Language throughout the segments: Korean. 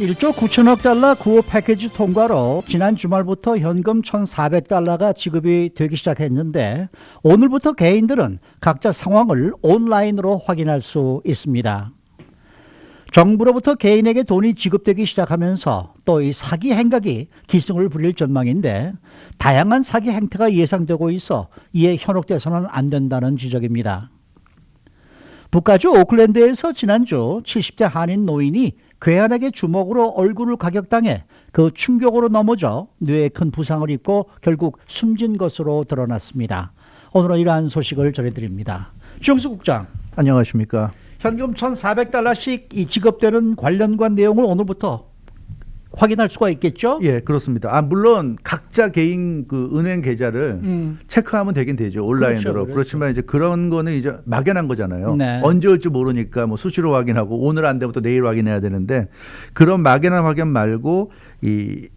1조 9천억 달러 구호 패키지 통과로 지난 주말부터 현금 1,400달러가 지급이 되기 시작했는데 오늘부터 개인들은 각자 상황을 온라인으로 확인할 수 있습니다. 정부로부터 개인에게 돈이 지급되기 시작하면서 또 이 사기 행각이 기승을 부릴 전망인데 다양한 사기 행태가 예상되고 있어 이에 현혹돼서는 안 된다는 지적입니다. 북가주 오클랜드에서 지난주 70대 한인 노인이 괴한에게 주먹으로 얼굴을 가격당해 그 충격으로 넘어져 뇌에 큰 부상을 입고 결국 숨진 것으로 드러났습니다. 오늘은 이러한 소식을 전해드립니다. 주영수 국장. 안녕하십니까. 현금 1,400달러씩 지급되는 관련관 내용을 오늘부터 확인할 수가 있겠죠? 예, 그렇습니다. 물론 각자 개인 그 은행 계좌를 체크하면 되긴 되죠. 온라인으로. 그렇죠. 그렇지만 이제 그런 거는 이제 막연한 거잖아요. 네. 언제 올지 모르니까 뭐 수시로 확인하고 오늘 안 되면 또 내일 확인해야 되는데 그런 막연한 확인 말고 이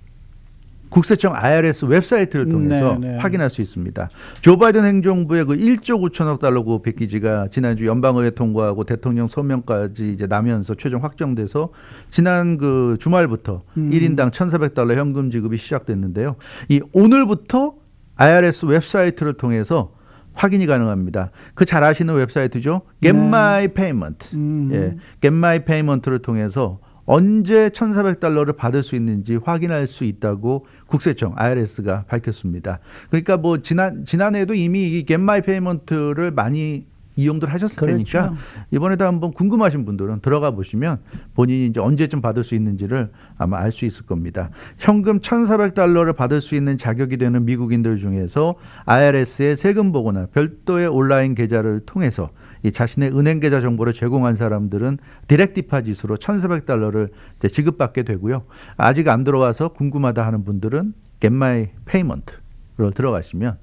국세청 IRS 웹사이트를 통해서 확인할 수 있습니다. 조 바이든 행정부의 그 1조 9천억 달러 구호 패키지가 지난주 연방의회 통과하고 대통령 서명까지 이제 나면서 최종 확정돼서 지난 그 주말부터 1인당 1,400달러 현금 지급이 시작됐는데요. 이 오늘부터 IRS 웹사이트를 통해서 확인이 가능합니다. 그 잘 아시는 웹사이트죠. Get My Payment. 예, Get My Payment를 통해서 언제 1,400달러를 받을 수 있는지 확인할 수 있다고 국세청 IRS가 밝혔습니다. 그러니까 뭐 지난해에도 이미 이 Get My Payment를 많이 이용들 하셨을 테니까 그렇죠. 이번에도 한번 궁금하신 분들은 들어가 보시면 본인이 이제 언제쯤 받을 수 있는지를 아마 알 수 있을 겁니다. 현금 1,400달러를 받을 수 있는 자격이 되는 미국인들 중에서 IRS의 세금 보고나 별도의 온라인 계좌를 통해서 이 자신의 은행 계좌 정보를 제공한 사람들은 디렉트 디파짓으로 1,400달러를 지급받게 되고요. 아직 안 들어와서 궁금하다 하는 분들은 Get My Payment로 들어가시면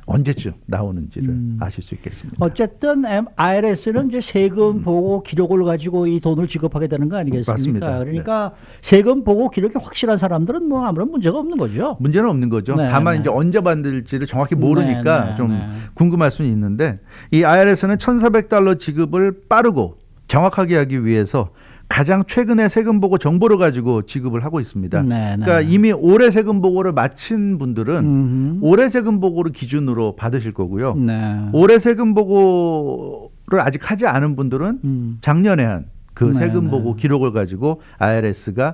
언제쯤 나오는지를 아실 수 있겠습니다. 어쨌든 IRS는 이제 세금 보고 기록을 가지고 이 돈을 지급하게 되는 거 아니겠습니까? 맞습니다. 그러니까 세금 보고 기록이 확실한 사람들은 뭐 아무런 문제가 없는 거죠. 문제는 없는 거죠. 네, 다만 네. 이제 언제 받을지를 정확히 모르니까 네, 좀 네. 궁금할 수는 있는데 이 IRS는 1,400달러 지급을 빠르고 정확하게 하기 위해서 가장 최근에 세금 보고 정보를 가지고 지급을 하고 있습니다. 네, 그러니까 네. 이미 올해 세금 보고를 마친 분들은 올해 세금 보고를 기준으로 받으실 거고요. 네. 올해 세금 보고를 아직 하지 않은 분들은 작년에 한 그 네, 세금 네. 보고 기록을 가지고 IRS가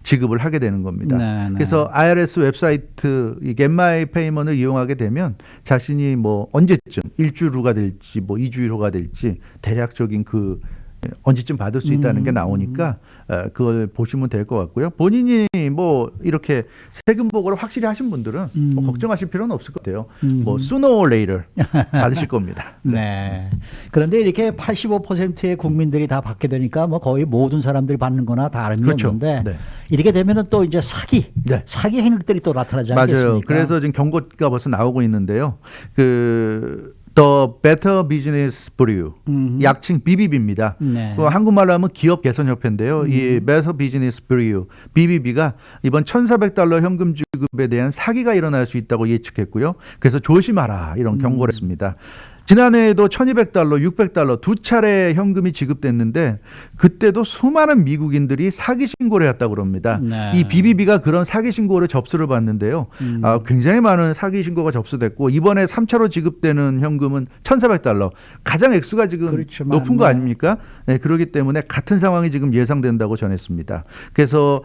지급을 하게 되는 겁니다. 네, 네. 그래서 IRS 웹사이트 이 Get My Payment을 이용하게 되면 자신이 뭐 언제쯤 일주일 후가 될지 뭐 2주일 후가 될지 대략적인 그 언제쯤 받을 수 있다는 게 나오니까 그걸 보시면 될 것 같고요. 본인이 뭐 이렇게 세금 보고를 확실히 하신 분들은 뭐 걱정하실 필요는 없을 것 같아요. 뭐 sooner or later 받으실 겁니다. 네. 그런데 이렇게 85%의 국민들이 다 받게 되니까 뭐 거의 모든 사람들이 받는 거나 다름이 그렇죠. 없는데 네. 이렇게 되면은 또 이제 사기 행각들이 또 나타나지 않겠습니까? 맞아요. 그래서 지금 경고가 벌써 나오고 있는데요. 그 The Better Business Bureau, 약칭 BBB입니다. 네. 그 한국말로 하면 기업 개선협회인데요. 이 Better Business Bureau, BBB가 이번 1,400달러 현금 지급에 대한 사기가 일어날 수 있다고 예측했고요. 그래서 조심하라 이런 경고를 했습니다. 지난해에도 1,200달러, 600달러 두 차례 현금이 지급됐는데 그때도 수많은 미국인들이 사기 신고를 했다고 그럽니다. 네. 이 BBB가 그런 사기 신고를 접수를 받는데요. 굉장히 많은 사기 신고가 접수됐고 이번에 3차로 지급되는 현금은 1,400달러. 가장 액수가 지금 그렇죠, 높은 거 맞네. 아닙니까? 네, 그렇기 때문에 같은 상황이 지금 예상된다고 전했습니다. 그래서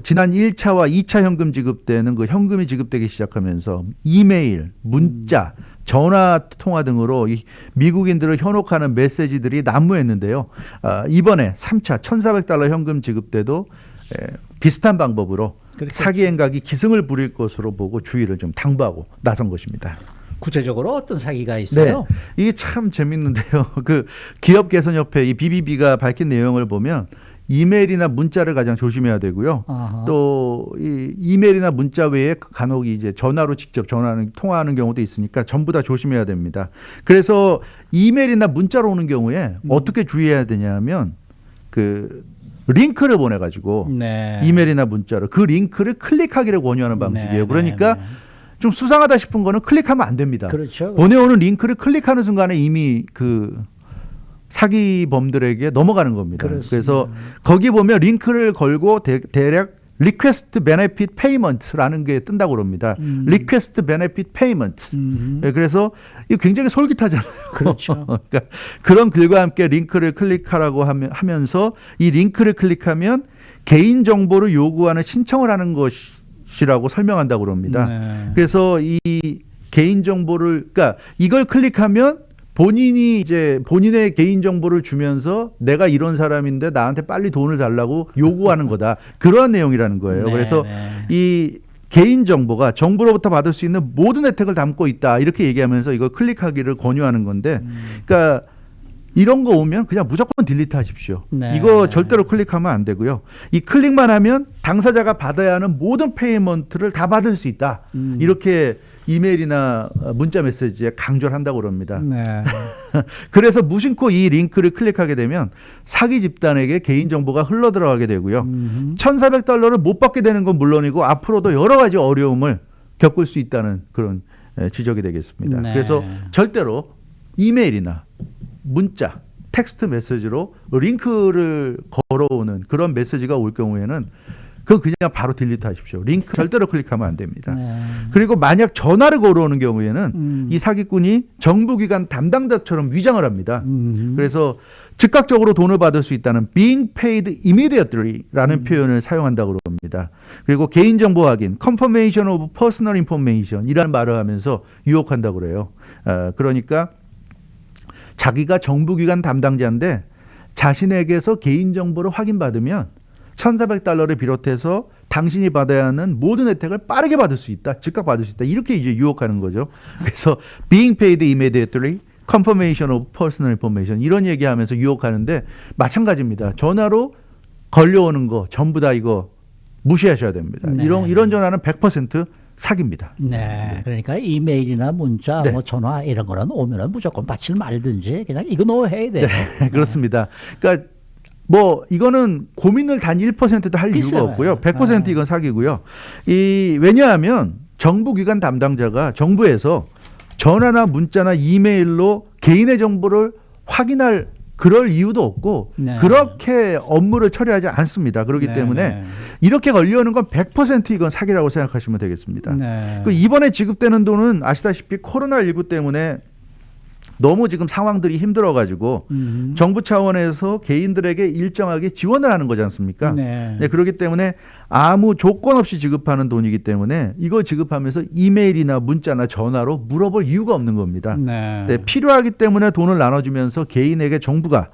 지난 1차와 2차 현금 지급되는 그 현금이 지급되기 시작하면서 이메일, 문자, 전화 통화 등으로 이 미국인들을 현혹하는 메시지들이 난무했는데요. 이번에 3차 1,400달러 현금 지급 때도 비슷한 방법으로 그렇겠죠. 사기 행각이 기승을 부릴 것으로 보고 주의를 좀 당부하고 나선 것입니다. 구체적으로 어떤 사기가 있어요? 네, 이게 참 재밌는데요. 그 기업개선협회 이 BBB가 밝힌 내용을 보면 이메일이나 문자를 가장 조심해야 되고요. 아하. 또 이 이메일이나 문자 외에 간혹 이제 전화로 직접 통화하는 경우도 있으니까 전부 다 조심해야 됩니다. 그래서 이메일이나 문자로 오는 경우에 어떻게 주의해야 되냐면 그 링크를 보내가지고 네. 이메일이나 문자로 그 링크를 클릭하기를 권유하는 방식이에요. 네, 그러니까 네, 네. 좀 수상하다 싶은 거는 클릭하면 안 됩니다. 그렇죠. 보내오는 링크를 클릭하는 순간에 이미 그 사기범들에게 넘어가는 겁니다. 그렇습니다. 그래서 거기 보면 링크를 걸고 대략 Request Benefit Payment라는 게 뜬다고 그럽니다. Request Benefit Payment. 예, 그래서 이거 굉장히 솔깃하잖아요. 그렇죠. 그러니까 그런 글과 함께 링크를 클릭하라고 하면서 이 링크를 클릭하면 개인 정보를 요구하는 신청을 하는 것이라고 설명한다고 그럽니다. 네. 그래서 이 개인 정보를 그러니까 이걸 클릭하면 본인이 이제 본인의 개인 정보를 주면서 내가 이런 사람인데 나한테 빨리 돈을 달라고 요구하는 거다. 그런 내용이라는 거예요. 네, 그래서 네. 이 개인 정보가 정부로부터 받을 수 있는 모든 혜택을 담고 있다. 이렇게 얘기하면서 이걸 클릭하기를 권유하는 건데 그러니까 이런 거 오면 그냥 무조건 딜리트 하십시오. 네. 이거 절대로 클릭하면 안 되고요. 이 클릭만 하면 당사자가 받아야 하는 모든 페이먼트를 다 받을 수 있다. 이렇게 이메일이나 문자 메시지에 강조를 한다고 그럽니다. 네. 그래서 무심코 이 링크를 클릭하게 되면 사기 집단에게 개인정보가 흘러들어가게 되고요. $1,400를 못 받게 되는 건 물론이고 앞으로도 여러 가지 어려움을 겪을 수 있다는 그런 지적이 되겠습니다. 네. 그래서 절대로 이메일이나 문자, 텍스트 메시지로 링크를 걸어오는 그런 메시지가 올 경우에는 그건 그냥 바로 딜리트 하십시오. 링크 절대로 클릭하면 안 됩니다. 네. 그리고 만약 전화를 걸어오는 경우에는 이 사기꾼이 정부기관 담당자처럼 위장을 합니다. 그래서 즉각적으로 돈을 받을 수 있다는 being paid immediately라는 표현을 사용한다고 합니다. 그리고 개인정보 확인, confirmation of personal information 이라는 말을 하면서 유혹한다고 그래요. 그러니까 자기가 정부기관 담당자인데 자신에게서 개인정보를 확인받으면 $1,400를 비롯해서 당신이 받아야 하는 모든 혜택을 빠르게 받을 수 있다. 즉각 받을 수 있다. 이렇게 이제 유혹하는 거죠. 그래서 being paid immediately, confirmation of personal information 이런 얘기하면서 유혹하는데 마찬가지입니다. 전화로 걸려오는 거 전부 다 이거 무시하셔야 됩니다. 네. 이런 전화는 100% 사기입니다. 네. 그러니까 이메일이나 문자, 네. 뭐 전화 이런 거는 오면은 무조건 받지 말든지 그냥 이그노 해야 돼요. 네, 그렇습니다. 그러니까 뭐 이거는 고민을 단 1%도 할 이유가 글쎄요. 없고요. 100% 이건 사기고요. 왜냐하면 정부기관 담당자가 정부에서 전화나 문자나 이메일로 개인의 정보를 확인할 그럴 이유도 없고 네. 그렇게 업무를 처리하지 않습니다. 그렇기 네, 때문에 네. 이렇게 걸려오는 건 100% 이건 사기라고 생각하시면 되겠습니다. 네. 그 이번에 지급되는 돈은 아시다시피 코로나19 때문에 너무 지금 상황들이 힘들어가지고 정부 차원에서 개인들에게 일정하게 지원을 하는 거지 않습니까? 네. 네, 그렇기 때문에 아무 조건 없이 지급하는 돈이기 때문에 이걸 지급하면서 이메일이나 문자나 전화로 물어볼 이유가 없는 겁니다. 네. 네, 필요하기 때문에 돈을 나눠주면서 개인에게 정부가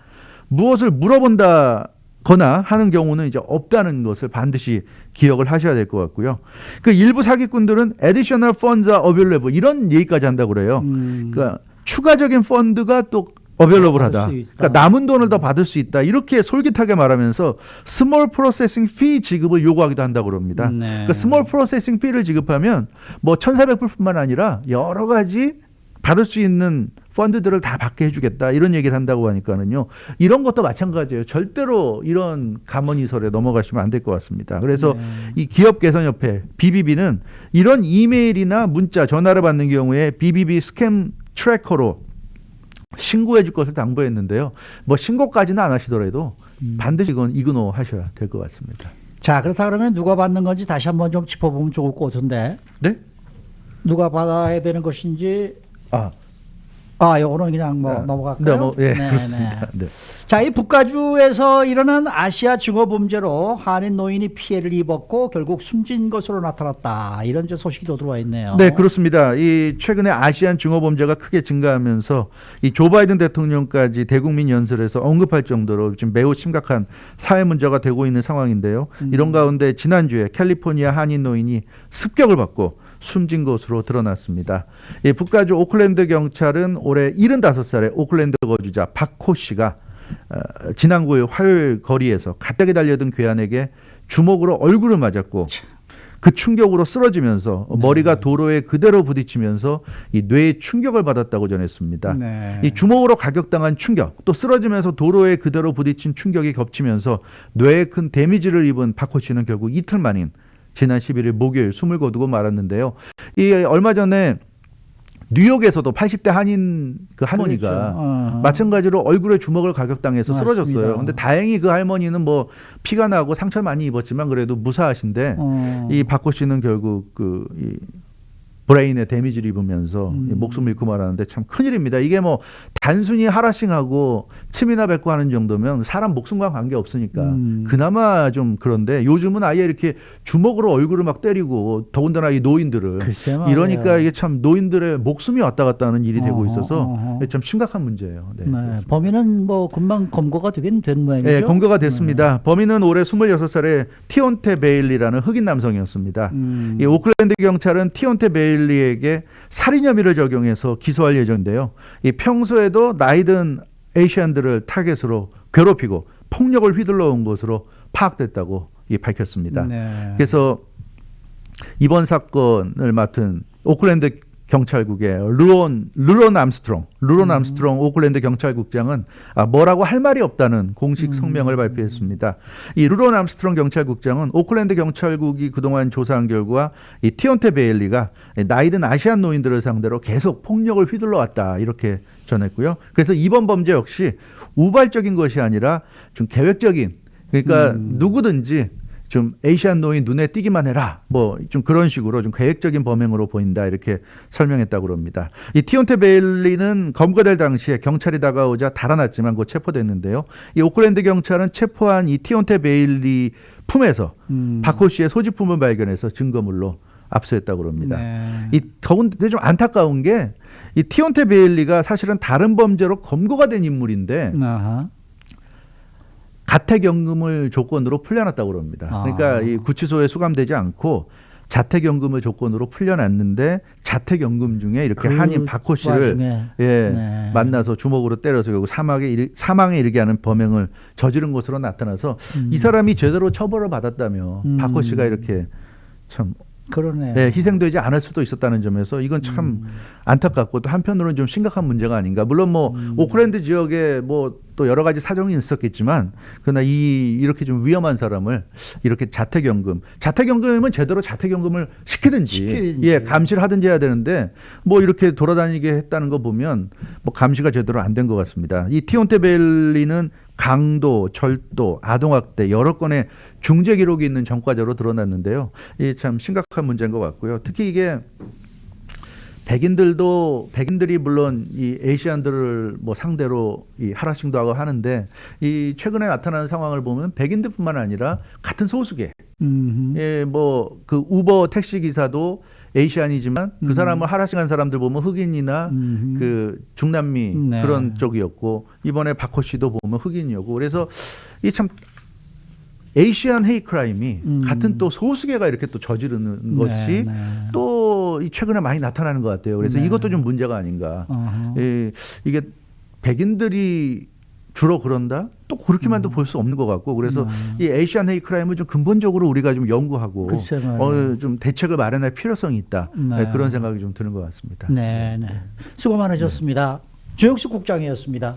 무엇을 물어본다거나 하는 경우는 이제 없다는 것을 반드시 기억을 하셔야 될 것 같고요. 그 일부 사기꾼들은 additional funds are available 이런 얘기까지 한다고 그래요. 그러니까 추가적인 펀드가 또 어벨러블하다. 받을 수 있다. 그러니까 남은 돈을 더 받을 수 있다. 이렇게 솔깃하게 말하면서 스몰 프로세싱 피 지급을 요구하기도 한다고 그럽니다. 네. 그러니까 스몰 프로세싱 피를 지급하면 뭐 1,400불뿐만 아니라 여러 가지 받을 수 있는 펀드들을 다 받게 해주겠다 이런 얘기를 한다고 하니까는요. 이런 것도 마찬가지예요. 절대로 이런 가머니설에 넘어가시면 안 될 것 같습니다. 그래서 이 기업개선협회 BBB는 이런 이메일이나 문자, 전화를 받는 경우에 BBB 스캠 트래커로 신고해 줄 것을 당부했는데요. 뭐 신고까지는 안 하시더라도 반드시 이건 이그노 하셔야 될 것 같습니다. 자, 그렇다 그러면 누가 받는 건지 다시 한번 좀 짚어보면 좋을 것 같은데 네? 누가 받아야 되는 것인지 요거는 그냥 뭐 넘어갈까요? 그렇습니다. 네. 자, 이 북가주에서 일어난 아시아 증오 범죄로 한인 노인이 피해를 입었고 결국 숨진 것으로 나타났다. 이런 소식이 더 들어와 있네요. 네, 그렇습니다. 이 최근에 아시안 증오 범죄가 크게 증가하면서 이 조 바이든 대통령까지 대국민 연설에서 언급할 정도로 지금 매우 심각한 사회 문제가 되고 있는 상황인데요. 이런 가운데 지난주에 캘리포니아 한인 노인이 습격을 받고 숨진 것으로 드러났습니다. 이 북가주 오클랜드 경찰은 올해 75살의 오클랜드 거주자 박호 씨가 지난 9일 화요일 거리에서 갑자기 달려든 괴한에게 주먹으로 얼굴을 맞았고 그 충격으로 쓰러지면서 머리가 도로에 그대로 부딪히면서 이 뇌에 충격을 받았다고 전했습니다. 네. 이 주먹으로 가격당한 충격, 또 쓰러지면서 도로에 그대로 부딪힌 충격이 겹치면서 뇌에 큰 데미지를 입은 박호 씨는 결국 이틀 만인 지난 11일 목요일 숨을 거두고 말았는데요. 이 얼마 전에 뉴욕에서도 80대 한인 그 할머니가 그렇죠. 마찬가지로 얼굴에 주먹을 가격당해서 맞습니다. 쓰러졌어요. 근데 다행히 그 할머니는 뭐 피가 나고 상처 많이 입었지만 그래도 무사하신데 이 박호 씨는 결국 이 브레인에 데미지를 입으면서 목숨을 잃고 말하는데 참 큰일입니다. 이게 뭐 단순히 하라싱하고 침이나 뱉고 하는 정도면 사람 목숨과 관계없으니까 그나마 좀 그런데 요즘은 아예 이렇게 주먹으로 얼굴을 막 때리고 더군다나 이 노인들을 이러니까 이게 참 노인들의 목숨이 왔다 갔다 하는 일이 되고 있어서 참 심각한 문제예요. 네, 네, 범인은 뭐 금방 검거가 되긴 된 모양이죠. 네, 검거가 됐습니다. 범인은 올해 26살의 티온테 베일리라는 흑인 남성이었습니다. 이 오클랜드 경찰은 티온테 베일리에게 살인 혐의를 적용해서 기소할 예정인데요. 이 평소에도 나이든 에이시안들을 타겟으로 괴롭히고 폭력을 휘둘러 온 것으로 파악됐다고 밝혔습니다. 네. 그래서 이번 사건을 맡은 오클랜드 경찰국의 르론 암스트롱 오클랜드 경찰국장은 뭐라고 할 말이 없다는 공식 성명을 발표했습니다. 이 르론 암스트롱 경찰국장은 오클랜드 경찰국이 그동안 조사한 결과 이 티온테 베일리가 나이든 아시안 노인들을 상대로 계속 폭력을 휘둘러 왔다 이렇게 전했고요. 그래서 이번 범죄 역시 우발적인 것이 아니라 좀 계획적인 그러니까 누구든지 좀 에이시안 노인 눈에 띄기만 해라. 뭐 좀 그런 식으로 좀 계획적인 범행으로 보인다. 이렇게 설명했다고 합니다. 이 티온테 베일리는 검거될 당시에 경찰이 다가오자 달아났지만 곧 체포됐는데요. 이 오클랜드 경찰은 체포한 이 티온테 베일리 품에서 박호 씨의 소지품을 발견해서 증거물로 압수했다고 합니다. 네. 이 더군다나 좀 안타까운 게 이 티온테 베일리가 사실은 다른 범죄로 검거가 된 인물인데 아하. 가택연금을 조건으로 풀려났다고 합니다. 그러니까 이 구치소에 수감되지 않고 자택연금을 조건으로 풀려났는데 자택연금 중에 이렇게 한인 박호 씨를 네. 만나서 주먹으로 때려서 결국 사망에 이르게 하는 범행을 저지른 것으로 나타나서 이 사람이 제대로 처벌을 받았다며 박호 씨가 이렇게 참 그러네. 네, 희생되지 않을 수도 있었다는 점에서 이건 참 안타깝고 또 한편으로는 좀 심각한 문제가 아닌가. 물론 뭐 오클랜드 지역에 뭐 또 여러 가지 사정이 있었겠지만 그러나 이렇게 좀 위험한 사람을 이렇게 자택연금은 제대로 자택연금을 시키든지 예, 감시를 하든지 해야 되는데 뭐 이렇게 돌아다니게 했다는 거 보면 뭐 감시가 제대로 안 된 것 같습니다. 이 티온테 베일리는 강도, 절도, 아동학대 여러 건의 중재 기록이 있는 전과자로 드러났는데요. 이 참 심각한 문제인 것 같고요. 특히 이게 백인들이 물론 이 에이시안들을 뭐 상대로 이 하라싱도 하고 하는데 이 최근에 나타나는 상황을 보면 백인들뿐만 아니라 같은 소수계, 예, 뭐 그 우버 택시 기사도 에이시안이지만 그 사람을 하라싱한 사람들 보면 흑인이나 그 중남미 네. 그런 쪽이었고 이번에 박호 씨도 보면 흑인이었고 그래서 이 참 에이시안 헤이 크라임이 같은 또 소수계가 이렇게 또 저지르는 것이 또 이 최근에 많이 나타나는 것 같아요. 그래서 이것도 좀 문제가 아닌가. 이게 백인들이 주로 그런다? 또 그렇게만도 볼 수 없는 것 같고 그래서 이 에이시안 헤이 크라임을 좀 근본적으로 우리가 좀 연구하고 좀 대책을 마련할 필요성이 있다. 네, 그런 생각이 좀 드는 것 같습니다. 네, 네. 수고 많으셨습니다. 주영식 국장이었습니다.